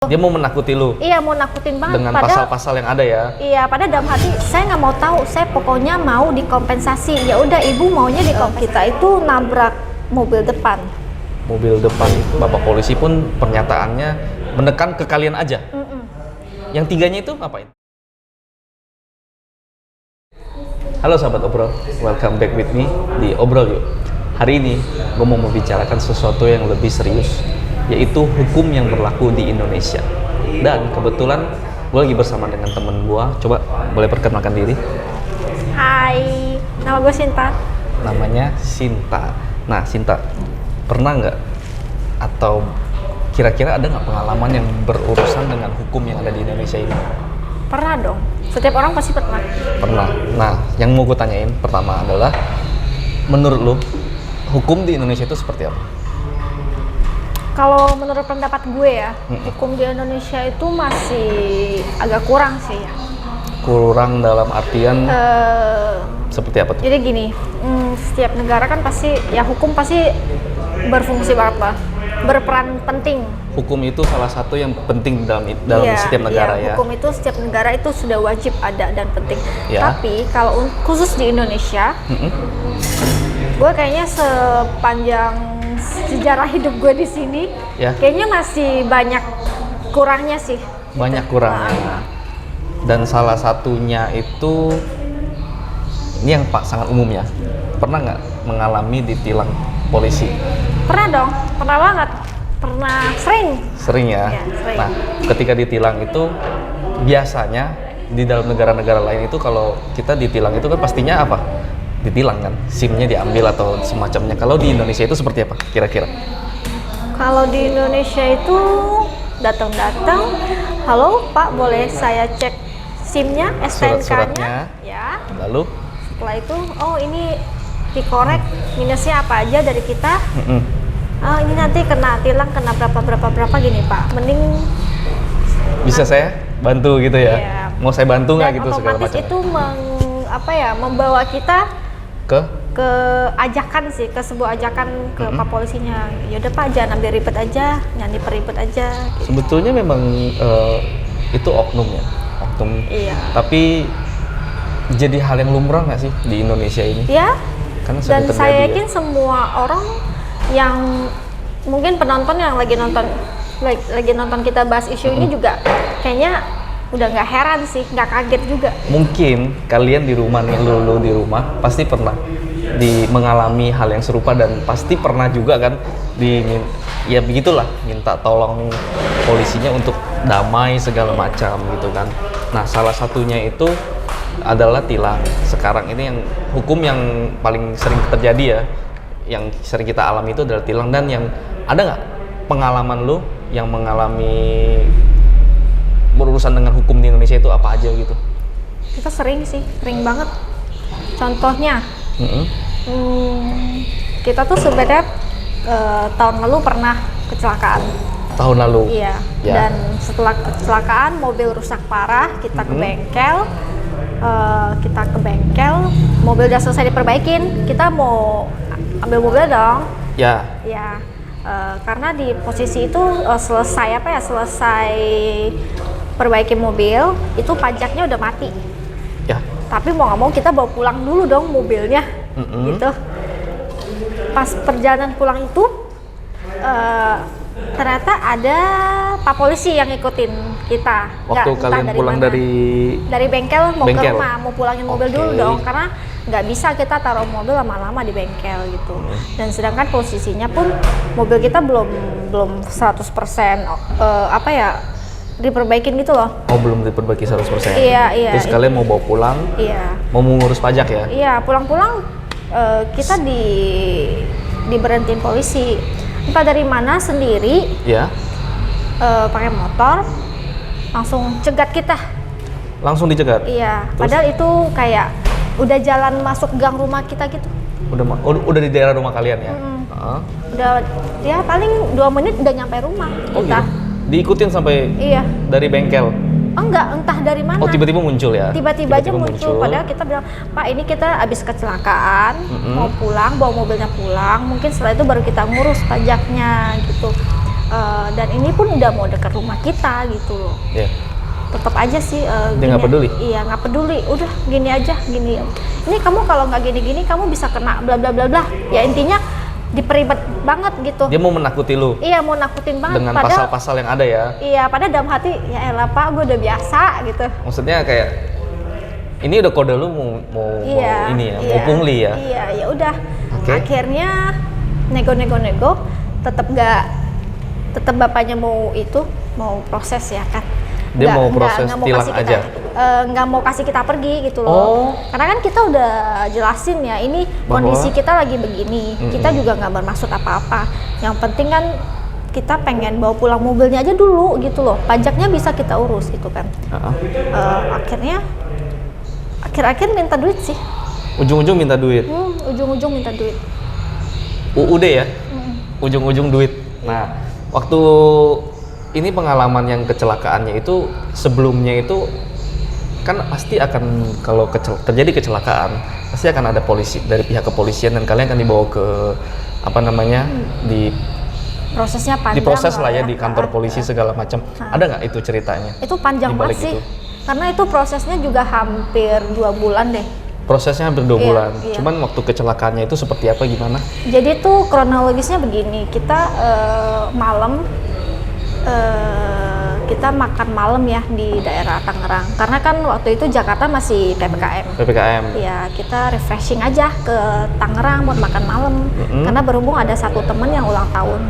Dia mau menakuti lu Iya, mau nakutin banget. dengan Padahal pasal-pasal yang ada ya. iya, padahal dalam hati saya nggak mau tahu. Saya pokoknya mau dikompensasi. Ya udah, ibu maunya dikompensasi. Kita itu nabrak mobil depan. Mobil depan itu Bapak polisi pun pernyataannya menekan ke kalian aja. Yang tiganya itu ngapain? Halo sahabat Obrol, welcome back with me di Obrol Yuk. Hari ini gue mau membicarakan sesuatu yang lebih serius, yaitu hukum yang berlaku di Indonesia. Dan kebetulan gue lagi bersama dengan temen gue. Coba boleh perkenalkan diri? Hai, nama gue Sinta. Namanya Sinta. Nah Sinta, pernah nggak atau kira-kira ada nggak pengalaman yang berurusan dengan hukum yang ada di Indonesia ini? Pernah dong. Setiap orang pasti pernah. Pernah. Nah, yang mau gue tanyain pertama adalah, menurut lo hukum di Indonesia itu seperti apa? Kalau menurut pendapat gue ya, hukum di Indonesia itu masih agak kurang sih ya. Kurang dalam artian seperti apa tuh? Jadi gini, setiap negara kan pasti, ya hukum pasti berfungsi banget lah, berperan penting. Hukum itu salah satu yang penting dalam Iya, setiap negara iya, ya. hukum itu setiap negara itu sudah wajib ada dan penting. Ya. Tapi kalau khusus di Indonesia, gue kayaknya sepanjang sejarah hidup gue di sini, Ya. kayaknya masih banyak kurangnya sih. Banyak Gitu. kurangnya. Dan salah satunya itu, ini yang sangat umumnya, pernah nggak mengalami ditilang polisi? Pernah dong, pernah banget, pernah sering. Sering ya? Iya, sering. Nah, ketika ditilang itu biasanya di dalam negara-negara lain itu kalau kita ditilang itu kan pastinya apa? Ditilang kan, SIM-nya diambil atau semacamnya. Kalau di Indonesia itu seperti apa kira-kira? Kalau di Indonesia itu datang-datang, halo Pak, boleh saya cek SIM-nya, STNK-nya? Surat-suratnya. Ya. Lalu? Setelah itu, oh ini dikorek minusnya apa aja dari kita. Oh, ini nanti kena tilang, kena berapa gini Pak. Mending Bisa saya bantu gitu ya? Iya. Mau saya bantu nggak dan gitu segala otomatis macam? itu membawa kita Ke? ke ajakan sih, ke sebuah ajakan ke Pak polisinya. Ya udah Pak, jangan ambil ribet aja, jangan diperibet aja. Gitu. Sebetulnya memang itu oknum ya, oknum. Iya. Tapi jadi hal yang lumrah nggak sih di Indonesia ini? Ya. Karena sering Dan terjadi saya ya. yakin semua orang yang mungkin penonton yang lagi nonton kita bahas isu ini juga kayaknya udah nggak heran sih, nggak kaget juga. Mungkin kalian di rumah nih, lu di rumah pasti pernah mengalami hal yang serupa dan pasti pernah juga kan ya begitulah, minta tolong polisinya untuk damai segala macam gitu kan. Nah, salah satunya itu adalah tilang. Sekarang ini yang hukum yang paling sering terjadi ya, yang sering kita alami itu adalah tilang. Dan yang ada nggak pengalaman lu yang mengalami berurusan dengan hukum di Indonesia itu apa aja gitu? Kita sering banget. Contohnya, kita tuh sebenarnya tahun lalu pernah kecelakaan. Tahun lalu? Iya. Ya. Dan setelah kecelakaan mobil rusak parah, kita ke bengkel. Mobil udah selesai diperbaikin, kita mau ambil mobil dong. Ya. Ya. Karena di posisi itu selesai perbaiki mobil, itu pajaknya udah mati. Ya. Tapi mau nggak mau kita bawa pulang dulu dong mobilnya, gitu. Pas perjalanan pulang itu, ternyata ada Pak polisi yang ngikutin kita. Waktu kalian pulang mana. dari bengkel mau bengkel? ke rumah, mau pulangin mobil Oke. dulu dong, karena nggak bisa kita taruh mobil lama-lama di bengkel gitu. Dan sedangkan posisinya pun mobil kita belum 100% diperbaikin gitu loh. Oh, belum diperbaiki 100%. Iya. Terus kalian mau bawa pulang? Iya. Mau mengurus pajak ya? Iya, pulang-pulang kita diberhentiin polisi. Entah dari mana sendiri, Ya. pakai motor, langsung cegat kita. Langsung dicegat? Iya, Terus? padahal itu kayak udah jalan masuk gang rumah kita gitu. Udah di daerah rumah kalian ya? Udah, ya paling 2 menit udah nyampe rumah Oh kita. gitu? Diikutin sampai Iya. dari bengkel? Enggak, entah dari mana. Oh, tiba-tiba muncul ya? Tiba-tiba aja muncul. Padahal kita bilang, Pak ini kita habis kecelakaan, mau pulang, bawa mobilnya pulang. Mungkin setelah itu baru kita ngurus pajaknya gitu. Dan ini pun udah mau dekat rumah kita gitu loh. Iya. Tetap aja sih Dia nggak peduli? Iya, nggak peduli. Udah gini aja, gini. Ini kamu kalau nggak gini-gini kamu bisa kena bla bla bla bla. Ya intinya diperibet banget gitu. Dia mau menakuti lu Iya, mau nakutin banget. dengan Padahal pasal-pasal yang ada ya. iya, padahal dalam hati ya elah Pak, gue udah biasa gitu. Maksudnya kayak ini udah kode lu mau Iya, ini ya, iya, mau pungli ya. Iya, ya udah. Oke. Akhirnya nego-nego, tetap bapaknya mau proses ya kan. Dia mau proses nggak mau tilang kasih aja? Nggak mau kasih kita pergi gitu loh. Oh. Karena kan kita udah jelasin ya, ini Bahwa- kondisi kita lagi begini. Kita juga nggak bermaksud apa-apa. Yang penting kan kita pengen bawa pulang mobilnya aja dulu gitu loh. Pajaknya bisa kita urus gitu kan. Heeh. Akhir-akhir minta duit sih. Ujung-ujung minta duit. Ujung-ujung minta duit. UUD ya? Ujung-ujung duit. Nah, waktu ini pengalaman yang kecelakaannya itu sebelumnya itu kan pasti akan kalau terjadi kecelakaan pasti akan ada polisi dari pihak kepolisian dan kalian akan dibawa ke apa namanya Prosesnya panjang. diproses lah ya di kantor polisi segala macam. Ada nggak itu ceritanya? Itu panjang Di balik banget sih. itu? Karena itu prosesnya juga hampir 2 bulan deh. Prosesnya hampir 2 Iya, bulan. iya. Cuman waktu kecelakaannya itu seperti apa gimana? Jadi tuh kronologisnya begini, kita malam kita makan malam ya di daerah Tangerang. Karena kan waktu itu Jakarta masih PPKM. PPKM. Ya kita refreshing aja ke Tangerang buat makan malam. Karena berhubung ada satu temen yang ulang tahun.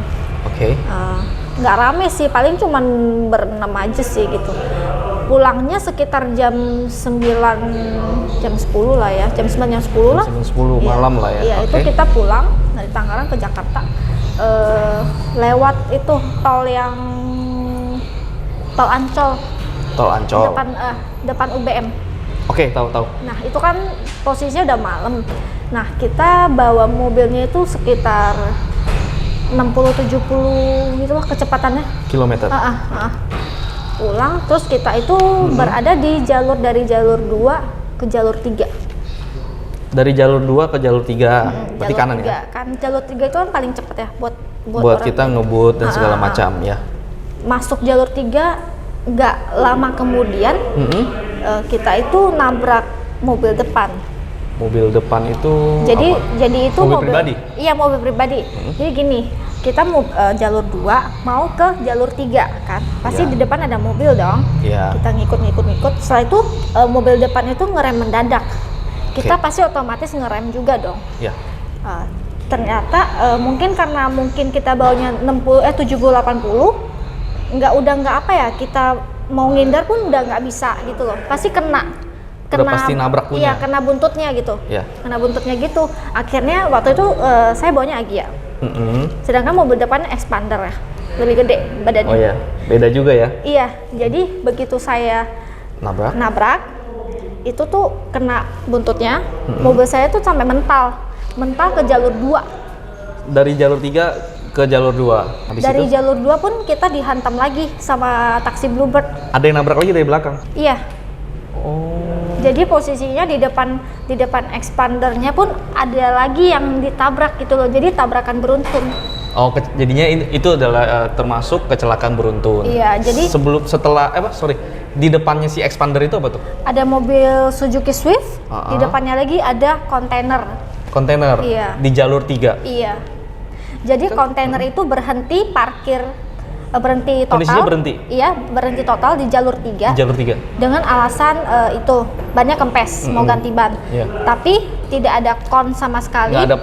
Oke. Nggak rame sih, paling cuman berenam aja sih gitu. Pulangnya sekitar jam 9, jam 10 lah ya, jam 9, jam 10 lah. Jam 10 malam lah ya. Iya, Oke. itu kita pulang dari Tangerang ke Jakarta. Lewat itu tol yang tol Ancol, Tol Ancol. depan UBM. Oke, tahu. Nah, itu kan posisinya udah malam. Nah, kita bawa mobilnya itu sekitar 60-70 gitu lah kecepatannya. Kilometer. Pulang, terus kita itu berada di dari jalur 2 ke jalur 3. Dari jalur 2 ke jalur 3. Berarti Jalur kanan 3. ya. Kan jalur 3 itu kan paling cepet ya buat Buat orang kita ngebut dan segala macam ya. masuk jalur 3 nggak lama kemudian kita itu nabrak mobil depan. Mobil depan itu Jadi apa? jadi itu Mobil pribadi? Iya, mobil pribadi. Jadi gini, kita mau jalur 2 mau ke jalur 3 kan. Pasti Iya. di depan ada mobil dong. Iya. Kita ngikut. Setelah itu mobil depan itu ngerem mendadak. Kita pasti otomatis ngerem juga dong. Ya. Ternyata mungkin karena kita bawanya 70-80 nggak apa ya, kita mau ngindar pun udah nggak bisa gitu loh, pasti kena pasti nabrak punya. iya, kena buntutnya gitu. Iya. Kena buntutnya gitu, akhirnya waktu itu saya bawanya Agya, sedangkan mobil depannya Expander ya, lebih gede badannya. Oh ya, beda juga ya. Iya, jadi begitu saya nabrak itu tuh kena buntutnya, mobil saya tuh sampai mental ke jalur 2. Dari jalur 3 ke jalur 2. Habis Dari itu jalur 2 pun kita dihantam lagi sama taksi Bluebird. ada yang nabrak lagi dari belakang. Iya. Oh. Jadi posisinya di depan expandernya pun ada lagi yang ditabrak gitu loh. Jadi tabrakan beruntun. Oh, jadinya itu adalah termasuk kecelakaan beruntun. Iya, jadi di depannya si expander itu apa tuh? ada mobil Suzuki Swift, di depannya lagi ada kontainer. Kontainer. Iya. Di jalur 3. Iya. Jadi kontainer itu berhenti berhenti total. Kondisinya berhenti? Iya, berhenti total di jalur 3. Di jalur 3. Dengan alasan itu bannya kempes, mau ganti ban. Iya. Tapi tidak ada kon sama sekali. Nggak ada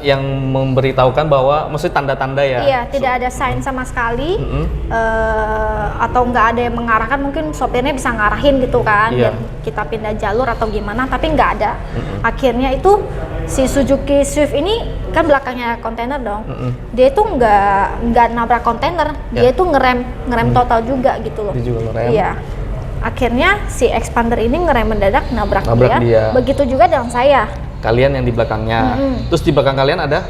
yang memberitahukan bahwa maksudnya tanda-tanda ya. Iya, tidak ada sign sama sekali. Atau nggak ada yang mengarahkan, mungkin sopirnya bisa ngarahin gitu kan, Iya. biar kita pindah jalur atau gimana, tapi nggak ada. Akhirnya itu si Suzuki Swift ini kan belakangnya kontainer dong. Dia itu nggak nabrak kontainer, dia itu ngerem total juga gitu loh. Dia juga ngerem. Iya. Akhirnya si expander ini ngerem mendadak nabrak Nabrak dia. Begitu juga dengan saya. Kalian yang di belakangnya. Terus di belakang kalian ada?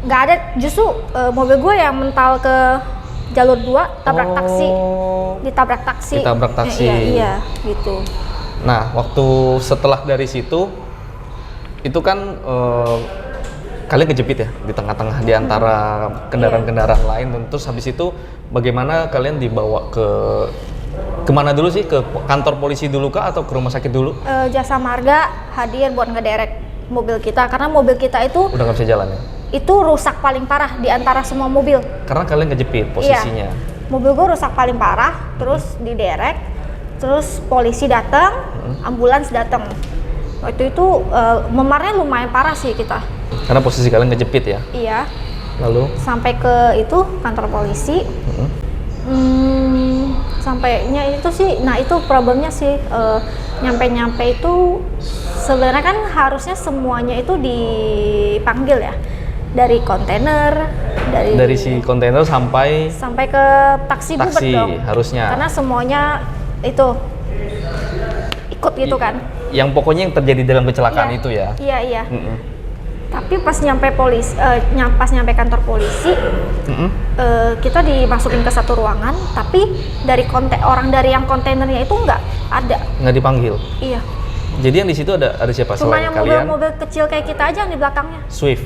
Nggak ada, justru mobil gue yang mental ke jalur 2 tabrak taksi. Ditabrak taksi. Ditabrak taksi. Iya, gitu. Nah, waktu setelah dari situ itu kan kalian kejepit ya di tengah-tengah di antara kendaraan-kendaraan lain. Terus habis itu bagaimana kalian dibawa kemana dulu sih? Ke kantor polisi dulu kah atau ke rumah sakit dulu? Jasa Marga hadir buat ngederek mobil kita karena mobil kita itu Udah nggak bisa jalan ya? itu rusak paling parah di antara semua mobil. Karena kalian kejepit posisinya. Iya. Mobil gue rusak paling parah, terus diderek, terus polisi datang, ambulans datang. Waktu itu memarnya lumayan parah sih kita. Karena posisi kalian kejepit ya? Iya. Lalu? Sampai ke itu kantor polisi. Sampainya itu sih, nah itu problemnya sih nyampe itu sebenarnya kan harusnya semuanya itu dipanggil ya dari kontainer, dari si kontainer sampai ke taksi bubet dong. Harusnya. Karena semuanya itu ikut gitu kan. Yang pokoknya yang terjadi dalam kecelakaan Iya. itu ya. Iya. Tapi pas nyampe kantor polisi, kita dimasukin ke satu ruangan, tapi dari orang dari yang kontainernya itu nggak ada. Nggak dipanggil. Iya. Jadi yang di situ ada siapa Cuma selain yang kalian? mobil-mobil kecil kayak kita aja yang di belakangnya. Swift.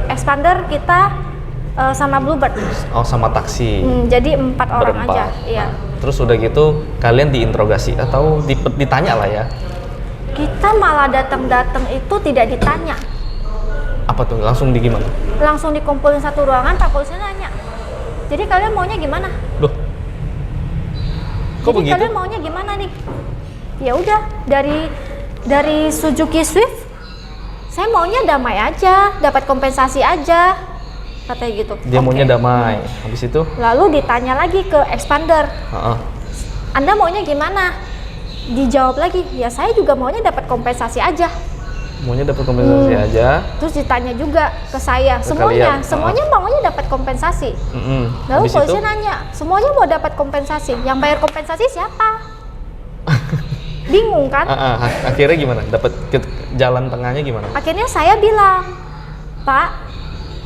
Expander kita sama Bluebird. Oh, sama taksi. Jadi 4 orang Berempat. aja. Iya. Terus udah gitu kalian diinterogasi atau ditanya lah ya? Kita malah datang itu tidak ditanya. Apa tuh? Langsung gimana? Langsung dikumpulin satu ruangan, Pak polisinya nanya. Jadi kalian maunya gimana? Loh. Kok Jadi begitu? kalian maunya gimana nih? Ya udah, dari Suzuki Swift saya maunya damai aja, dapat kompensasi aja. Katanya gitu. Dia Oke. maunya damai. Habis itu? Lalu ditanya lagi ke Expander. Heeh. Anda maunya gimana? Dijawab lagi, ya saya juga maunya dapat kompensasi aja. Maunya dapat kompensasi aja. Terus ditanya juga ke saya, kalian. semuanya maunya dapat kompensasi. Lalu Habis polisi itu? nanya, semuanya mau dapat kompensasi. Yang bayar kompensasi siapa? Bingung kan? Akhirnya gimana? Dapat jalan tengahnya gimana? Akhirnya saya bilang, Pak,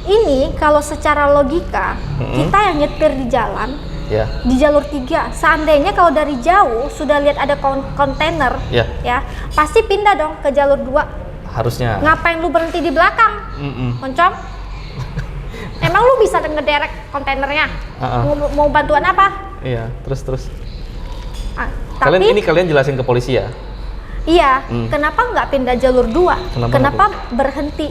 ini kalau secara logika kita yang nyetir di jalan, Ya. di jalur 3, seandainya kalau dari jauh sudah lihat ada kontainer, Ya. pasti pindah dong ke jalur 2. Harusnya. Ngapain lu berhenti di belakang? Moncong? Emang lu bisa ngederek kontainernya? Mau bantuan apa? Iya, terus. Tapi Kalian jelasin ke polisi ya? iya, kenapa nggak pindah jalur 2? Kenapa berhenti?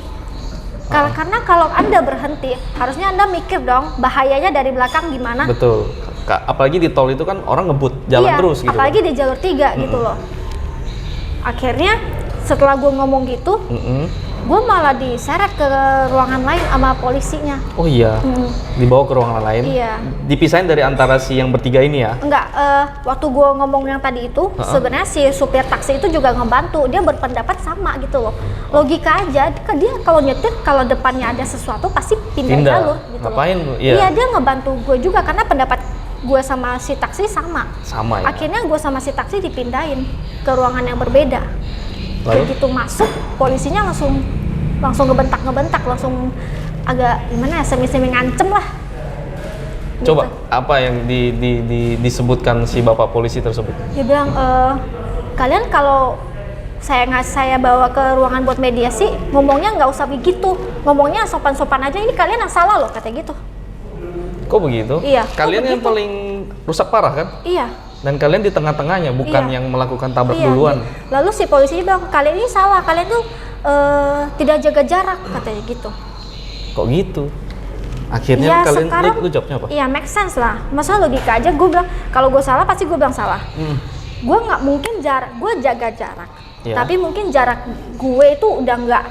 Karena kalau Anda berhenti, harusnya Anda mikir dong bahayanya dari belakang gimana? Betul. Apalagi di tol itu kan orang ngebut jalan terus gitu. Apalagi di jalur 3 gitu loh. Akhirnya setelah gue ngomong gitu, gue malah diseret ke ruangan lain sama polisinya. Oh iya, dibawa ke ruangan lain. Iya. Dipisahin dari antara si yang bertiga ini ya? Enggak, waktu gue ngomong yang tadi itu, sebenarnya si supir taksi itu juga ngebantu. Dia berpendapat sama gitu loh. Logika aja, dia kalau nyetir, kalau depannya ada sesuatu pasti pindah jalur gitu. Ngapain? Loh. Iya. Iya, dia ngebantu gue juga karena pendapat gue sama si taksi sama. Sama ya? Akhirnya gue sama si taksi dipindahin ke ruangan yang berbeda. Lalu? Begitu masuk, polisinya langsung ngebentak, langsung agak gimana ya, semi-semi ngancem lah. Coba, Gitu. apa yang disebutkan si bapak polisi tersebut? Dia bilang, kalian kalau saya bawa ke ruangan buat mediasi, ngomongnya nggak usah begitu, ngomongnya sopan-sopan aja, ini kalian yang salah loh, katanya gitu. Kok begitu? Iya, kok Kalian yang begitu? paling rusak parah kan? Iya. Dan kalian di tengah-tengahnya, bukan Iya. yang melakukan tabrak Iya. duluan. Lalu si polisi bilang, kalian ini salah, kalian tuh tidak jaga jarak, katanya gitu. Kok gitu? Akhirnya Iya, kalian, sekarang, lu jawabnya apa? Iya, make sense lah. Masa logika aja, gue bilang, kalau gue salah pasti gue bilang salah. Gue nggak mungkin gue jaga jarak. Iya. Tapi mungkin jarak gue itu udah nggak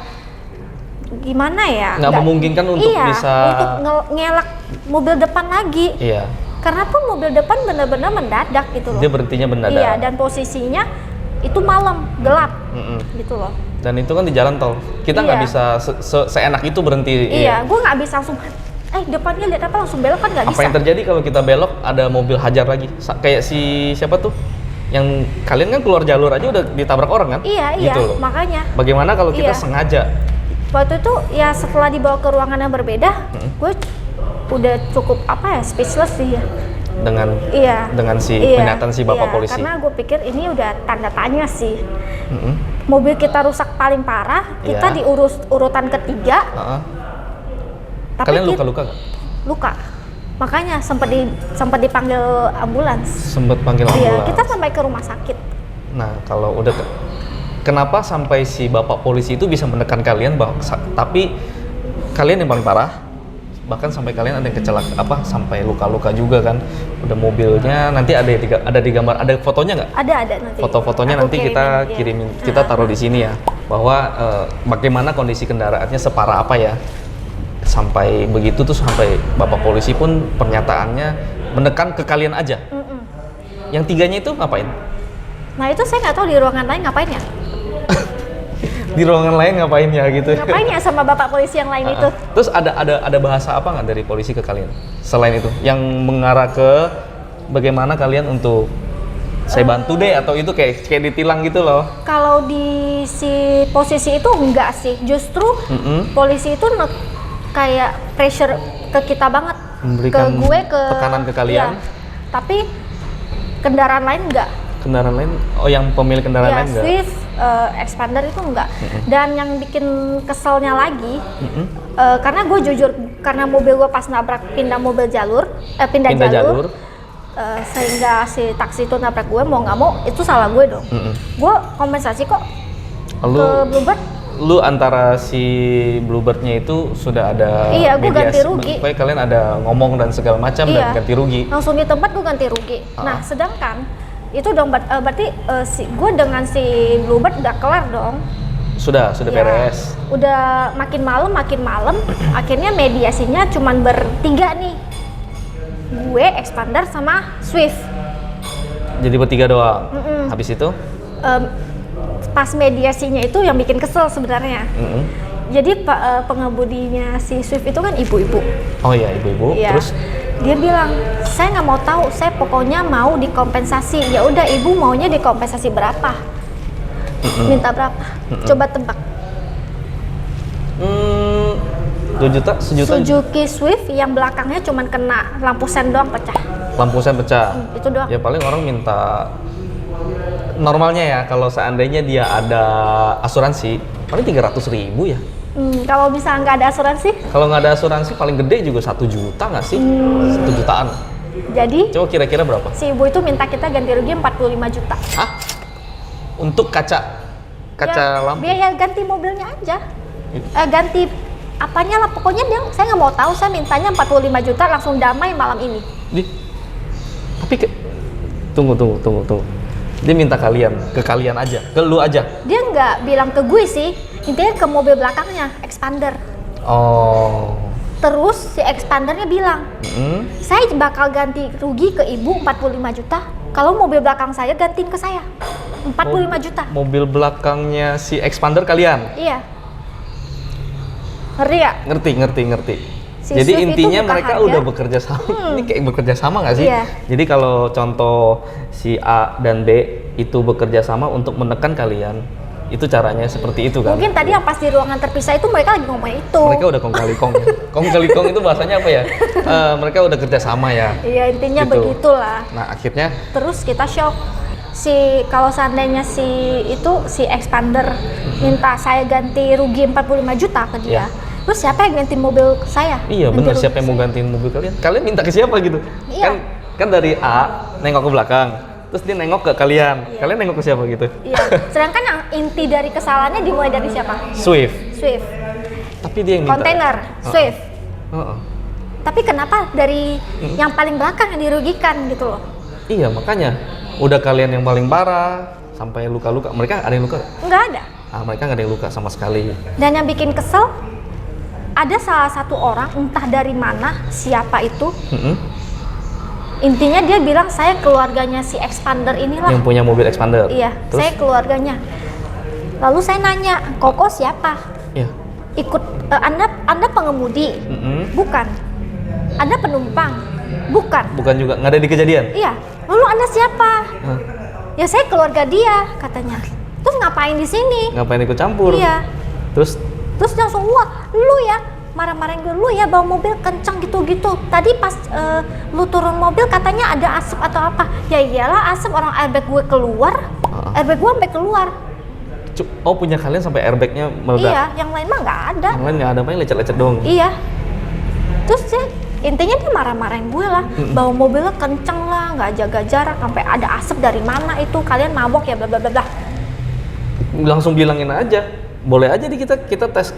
gimana ya? Nggak memungkinkan untuk iya, bisa... untuk ngelak mobil depan lagi. Iya. Karena pun mobil depan benar-benar mendadak gitu loh. Dia berhentinya mendadak. Iya, dan posisinya itu malam, gelap, gitu loh. Dan itu kan di jalan tol. Kita nggak Iya. bisa seenak itu berhenti. Iya, gue nggak bisa langsung, depannya lihat apa langsung belok kan nggak Apa bisa. yang terjadi kalau kita belok ada mobil hajar lagi? Kayak si siapa tuh? Yang kalian kan keluar jalur aja udah ditabrak orang kan? Iya, Gitu loh. makanya. Bagaimana kalau kita Iya. sengaja? Waktu itu ya setelah dibawa ke ruangan yang berbeda, gue udah cukup speechless sih ya. Iya. dengan si Iya, pernyataan si Bapak iya, polisi. Karena gue pikir ini udah tanda tanya sih. Mm-mm. Mobil kita rusak paling parah, kita Iya. diurus urutan ketiga. Heeh. Tapi Kalian kita luka-luka nggak? luka. Makanya sempat dipanggil ambulans. Sempet panggil Iya, ambulans. kita sampai ke rumah sakit. Nah, kalau udah kenapa sampai si Bapak polisi itu bisa menekan kalian tapi kalian yang paling parah, bahkan sampai kalian ada yang sampai luka-luka juga kan. Udah mobilnya nanti ada di gambar, ada fotonya nggak? Ada nanti. Foto-fotonya Aku nanti kita iya. kirimin, kita taruh di sini ya, bahwa bagaimana kondisi kendaraannya separah apa ya. Sampai begitu tuh, sampai Bapak polisi pun pernyataannya menekan ke kalian aja. Mm-mm. Yang tiganya itu ngapain? Nah itu saya nggak tahu di ruangan lain ngapain ya. Di ruangan lain ngapain ya gitu? Ngapain ya sama bapak polisi yang lain itu? Terus ada bahasa apa nggak dari polisi ke kalian selain itu yang mengarah ke bagaimana kalian untuk saya bantu deh, atau itu kayak ditilang gitu loh? Kalau di si posisi itu enggak sih, justru polisi itu kayak pressure ke kita banget, Memberikan ke gue, ke tekanan ke kalian? iya. Tapi kendaraan lain enggak. Kendaraan lain? Oh, yang pemilik kendaraan Ya, lain enggak? Swift, Expander itu enggak. Dan yang bikin keselnya lagi, karena gue jujur, karena mobil gue pas nabrak pindah jalur, sehingga si taksi itu nabrak gue, mau nggak mau itu salah gue dong. Gue kompensasi kok ke Bluebird. Lu antara si Bluebird-nya itu sudah ada Iya, gue ganti mediasi, rugi. pokoknya kalian ada ngomong dan segala macam dan ganti rugi. Langsung di tempat gue ganti rugi. Nah, sedangkan itu dong berarti gue dengan si Bluebird udah kelar dong. Sudah Ya, beres. udah makin malam, akhirnya mediasinya cuman bertiga nih. Gue, Expander sama Swift. Jadi bertiga doang. Habis itu? Pas mediasinya itu yang bikin kesel sebenarnya. Jadi pengemudinya si Swift itu kan ibu-ibu. Oh iya, ibu-ibu. Iya. Terus Dia bilang, saya nggak mau tahu, saya pokoknya mau dikompensasi. Ya udah, ibu maunya dikompensasi berapa? Minta berapa? Coba tebak. 2 juta, sejuta. Suzuki Swift yang belakangnya cuman kena lampu sen doang pecah. Lampu sen pecah. Itu doang. Ya paling orang minta normalnya ya, kalau seandainya dia ada asuransi, paling 300.000 ya. Kalau bisa nggak ada asuransi, Kalau nggak ada asuransi paling gede juga 1 juta nggak sih? 1 jutaan. jadi Coba kira-kira berapa? si ibu itu minta kita ganti rugi 45 juta. Hah? Untuk kaca Ya, lampu? biaya ganti mobilnya aja. Ganti apanya lah, pokoknya saya nggak mau tahu, saya mintanya 45 juta langsung damai malam ini. Tapi tunggu. Dia minta ke kalian aja, ke lu aja. Dia nggak bilang ke gue sih, intinya ke mobil belakangnya, Expander. Oh. Terus si Expandernya bilang, saya bakal ganti rugi ke ibu 45 juta kalau mobil belakang saya gantiin ke saya 45 juta. Mobil belakangnya si Expander kalian? Iya. Ngerti ya? Ngerti. Si Jadi Swift itu intinya buka mereka harga. udah bekerja sama. Ini kayak bekerja sama nggak sih? Iya. Jadi kalau contoh si A dan B itu bekerja sama untuk menekan kalian, itu caranya seperti itu kan? Mungkin tadi yang pas di ruangan terpisah itu mereka lagi ngomong itu. Mereka udah kong kali kong. Kong kali kong itu bahasanya apa ya? Mereka udah kerja sama ya. Iya, intinya Gitu. begitulah. Nah akhirnya Terus kita shock. Kalau seandainya si Expander minta saya ganti rugi 45 juta ke dia. Iya. Terus siapa yang ganti mobil ke saya? iya Ganti bener, rugi siapa yang mau saya. gantiin mobil kalian? Kalian minta ke siapa gitu? Iya. Kan dari A nengok ke belakang, terus dia nengok ke kalian. Iya. Kalian nengok ke siapa gitu? Iya. Sedangkan yang inti dari kesalahannya dimulai dari siapa? Swift. Swift. Tapi dia yang minta. Kontainer, Swift. Heeh. Tapi kenapa dari yang paling belakang yang dirugikan gitu loh? Iya makanya udah kalian yang paling parah sampai luka-luka. Mereka ada yang luka nggak? Nggak ada. Mereka nggak ada yang luka sama sekali. Dan yang bikin kesel, ada salah satu orang, entah dari mana, siapa itu, intinya dia bilang, saya keluarganya si Expander inilah. Yang punya mobil Expander. Iya, Terus? saya keluarganya. Lalu saya nanya, Koko siapa? Iya. Ikut, Anda pengemudi? Bukan. Anda penumpang? Bukan. Bukan juga, nggak ada di kejadian? Iya. Lalu Anda siapa? Hah? Ya saya keluarga dia, katanya. Terus ngapain di sini? Ngapain ikut campur? Iya. Terus Terus langsung, wah lu ya, marah-marahin gue, lu ya bawa mobil kencang gitu-gitu. Tadi pas lu turun mobil katanya ada asap atau apa. Ya iyalah asap, orang airbag gue keluar, airbag gue sampai keluar. Oh punya kalian sampai airbagnya meledak? Iya, yang lain mah nggak ada. Yang lain nggak ada, paling lecet-lecet doang. Iya. Terus dia intinya dia marah-marahin gue lah, bawa mobilnya kenceng lah, nggak jaga jarak, sampai ada asap dari mana itu, kalian mabok ya bla bla bla bla. Langsung bilangin aja, boleh aja di kita tes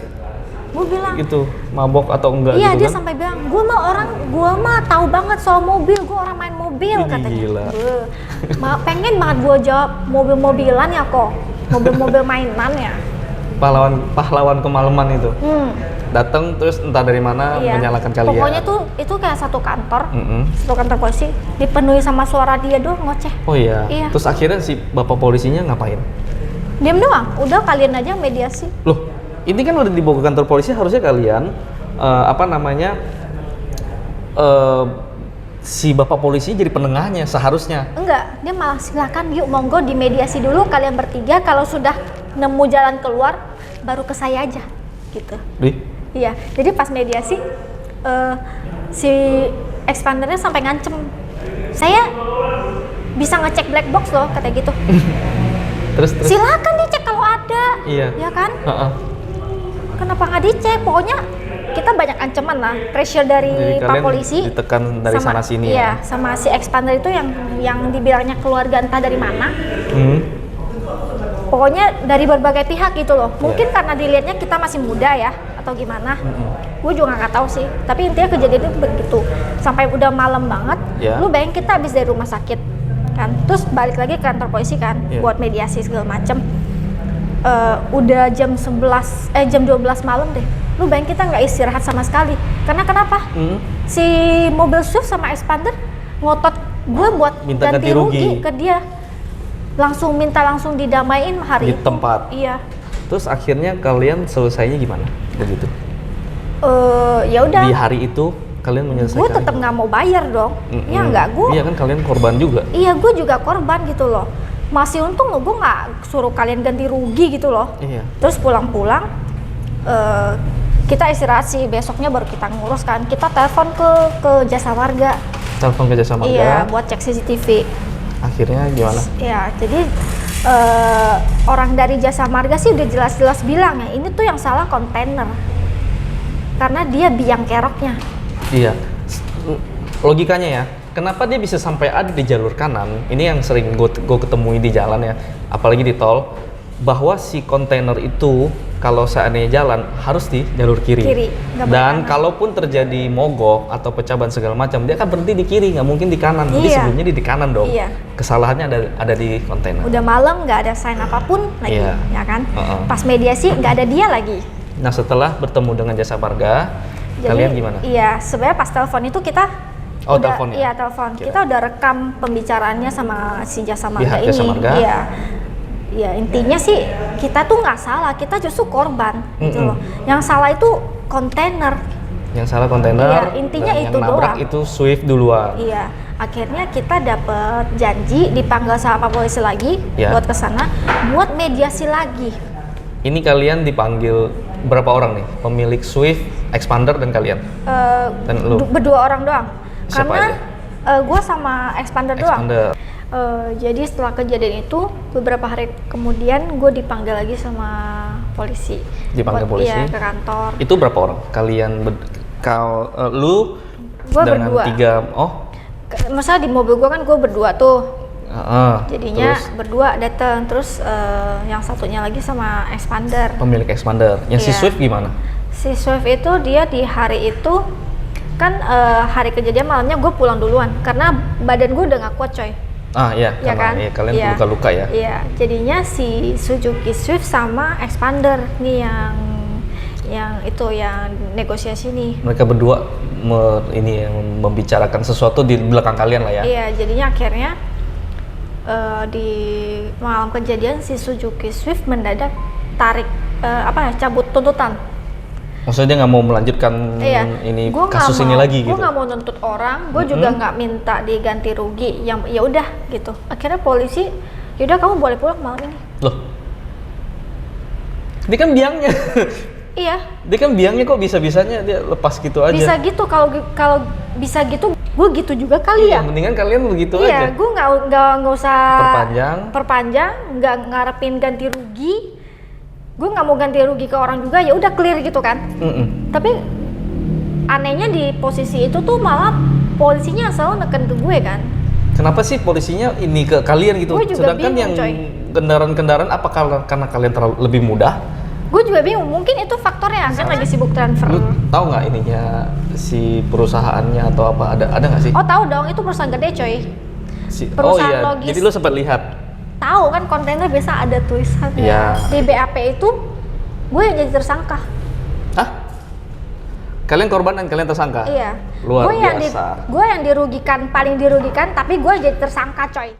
Gue bilang gitu, mabok atau enggak iya, gitu dia kan? sampai bilang, gue mah tahu banget soal mobil, gue orang main mobil Ini katanya. gila. Pengen banget gue jawab mobil-mobilan ya kok, mobil-mobil mainan ya. Pahlawan kemalaman itu. Datang terus entah dari mana Iya. menyalakan kalian. Pokoknya tuh itu kayak satu kantor, Mm-mm. satu kantor polisi dipenuhi sama suara dia doang ngoceh. Oh iya. Iya. Terus akhirnya si bapak polisinya ngapain? Diam doang, udah kalian aja yang mediasi. Loh, ini kan udah dibawa ke kantor polisi, harusnya kalian si bapak polisi jadi penengahnya seharusnya. Enggak, dia malah silakan yuk monggo dimediasi dulu kalian bertiga, kalau sudah nemu jalan keluar baru ke saya aja gitu. Iya, jadi pas mediasi si expandernya sampai ngancem, saya bisa ngecek black box loh katanya gitu. Terus Silakan dicek kalau ada. Iya. Ya kan? Heeh. Kenapa nggak dicek? Pokoknya kita banyak ancaman lah, pressure dari Jadi Pak kalian Polisi ditekan dari sana sini iya, sama si expander itu yang dibilangnya keluarga entah dari mana. Pokoknya dari berbagai pihak gitu loh. Mungkin karena dilihatnya kita masih muda ya atau gimana. Gue juga nggak tahu sih. Tapi intinya kejadian itu begitu. Sampai udah malam banget. Yeah. Lu bayangin kita habis dari rumah sakit kan. Terus balik lagi ke kantor polisi kan buat mediasi segala macem. Udah jam 12 malam deh. Lu bayangin kita nggak istirahat sama sekali. Karena kenapa? Si mobil Swift sama expander ngotot gue buat minta ganti rugi ke dia. Langsung didamain hari Di itu. tempat. Iya. Terus akhirnya kalian selesainya gimana? Begitu. Ya udah. Di hari itu kalian menyelesaikan. Gue tetap nggak mau bayar dong. Ya nggak, gue. Iya kan kalian korban juga. Iya, gue juga korban gitu loh. Masih untung gue nggak suruh kalian ganti rugi gitu loh. Iya. Terus pulang-pulang kita istirahat sih, besoknya baru kita ngurus kan. Kita telepon ke jasa marga. Telepon ke jasa marga. Iya, buat cek CCTV. Akhirnya gimana? Ya, jadi orang dari jasa marga sih udah jelas-jelas bilang ya, ini tuh yang salah kontainer. Karena dia biang keroknya. Iya. Logikanya ya, kenapa dia bisa sampai ada di jalur kanan? Ini yang sering gue ketemui di jalan ya, apalagi di tol, bahwa si kontainer itu kalau seandainya jalan harus di jalur kiri. Nggak boleh Dan kanan. kalaupun terjadi mogok atau pecah ban segala macam, dia akan berhenti di kiri, nggak mungkin di kanan. Jadi Iya. sebelumnya di kanan dong. Iya. Kesalahannya ada di kontainer. Udah malam nggak ada sign apapun lagi, Iya. ya kan? Uh-uh. Pas mediasi nggak ada dia lagi. Nah setelah bertemu dengan jasa marga, kalian gimana? Iya, sebenarnya pas telepon itu kita Telepon ya? Iya, telepon. Oke. Kita udah rekam pembicaraannya sama si jasa marga Pihak jasa ini. marga. Iya. Ya intinya sih kita tuh nggak salah, kita justru korban gitu loh. Yang salah itu kontainer. Yang salah kontainer. Iya, intinya dan itu yang nabrak doang. itu Swift duluan. Iya, akhirnya kita dapet janji dipanggil sama Pak Polisi lagi Ya. buat kesana, buat mediasi lagi. Ini kalian dipanggil berapa orang nih? Pemilik Swift, expander dan kalian? Dan lu? Berdua orang doang. Siapa Karena gue sama expander doang. Expander. Jadi setelah kejadian itu beberapa hari kemudian gue dipanggil lagi sama polisi. Dipanggil polisi? Iya, ke kantor. Itu berapa orang? Kalian lu Gua dengan berdua. 3 Masalah di mobil gue kan gue berdua tuh. Jadinya terus berdua datang, terus yang satunya lagi sama expander. pemilik expander. Yang si Iya. Swift gimana? Si Swift itu dia di hari itu kan hari kejadian malamnya gue pulang duluan karena badan gue udah nggak kuat coy. Iya, Ya karena kan? kalian Iya. luka-luka ya. Iya, jadinya si Suzuki Swift sama expander nih yang negosiasi nih. Mereka berdua membicarakan sesuatu di belakang kalian lah ya. Iya, jadinya akhirnya di malam kejadian si Suzuki Swift mendadak tarik cabut tuntutan. Maksudnya dia nggak mau melanjutkan ini Gua nggak kasus ini mau- lagi gitu. Gue nggak mau nuntut orang, gue juga nggak minta diganti rugi. Yang ya udah gitu. Akhirnya polisi, yaudah kamu boleh pulang malam ini. Loh, ini kan biangnya. Iya. Dia kan biangnya kok bisa-bisanya dia lepas gitu aja. Bisa gitu, kalau bisa gitu, gue gitu juga kali Iya, ya. mendingan kalian begitu Iya, aja. gue nggak usah Perpanjang, nggak ngarepin ganti rugi. Gue nggak mau ganti rugi ke orang juga, ya udah clear gitu kan. Tapi anehnya di posisi itu tuh malah polisinya selalu neken ke gue kan. Kenapa sih polisinya ini ke kalian gitu? Gue juga Sedangkan bingung, yang coy. kendaraan-kendaraan apakah karena kalian terlalu lebih mudah? Gue juga bingung, mungkin itu faktornya kan lagi sibuk transfer. Lu tahu nggak ininya si perusahaannya atau apa? Ada nggak sih? Oh tahu dong, itu perusahaan gede coy. Oh perusahaan iya, logis. jadi lu sempat lihat. Tahu kan kontainer biasa ada tulisannya. Iya. Di BAP itu gue yang jadi tersangka. Hah? Kalian korban dan kalian tersangka? Iya. Luar Gue biasa. gue yang dirugikan, paling dirugikan, tapi gue jadi tersangka coy.